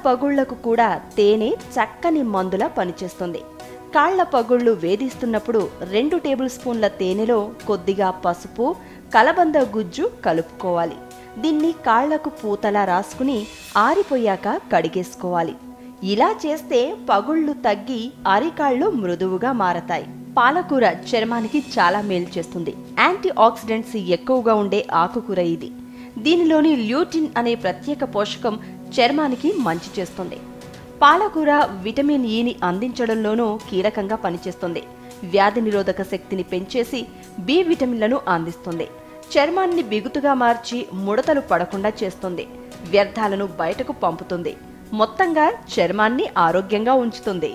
పగుళ్లకు కూడా తేనె చక్కని మందులా పనిచేస్తుంది. కాళ్ల పగుళ్లు వేధిస్తున్నప్పుడు 2 టేబుల్ స్పూన్ల తేనెలో కొద్దిగా పసుపు, కలబంద గుజ్జు కలుపుకోవాలి. దీన్ని కాళ్లకు పూతలా రాసుకుని ఆరిపోయాక కడిగేసుకోవాలి. ఇలా చేస్తే పగుళ్లు తగ్గి అరికాళ్లు మృదువుగా మారతాయి. పాలకూర చర్మానికి చాలా మేలు చేస్తుంది. యాంటీ ఆక్సిడెంట్స్ ఎక్కువగా ఉండే ఆకుకూర ఇది. దీనిలోని ల్యూటిన్ అనే ప్రత్యేక పోషకం చర్మానికి మంచి చేస్తుంది. పాలకూర విటమిన్ ఈని అందించడంలోనూ కీలకంగా పనిచేస్తుంది. వ్యాధి నిరోధక శక్తిని పెంచేసి బి విటమిన్లను అందిస్తుంది. చర్మాన్ని బిగుతుగా మార్చి ముడతలు పడకుండా చేస్తుంది. వ్యర్థాలను బయటకు పంపుతుంది. మొత్తంగా చర్మాన్ని ఆరోగ్యంగా ఉంచుతుంది.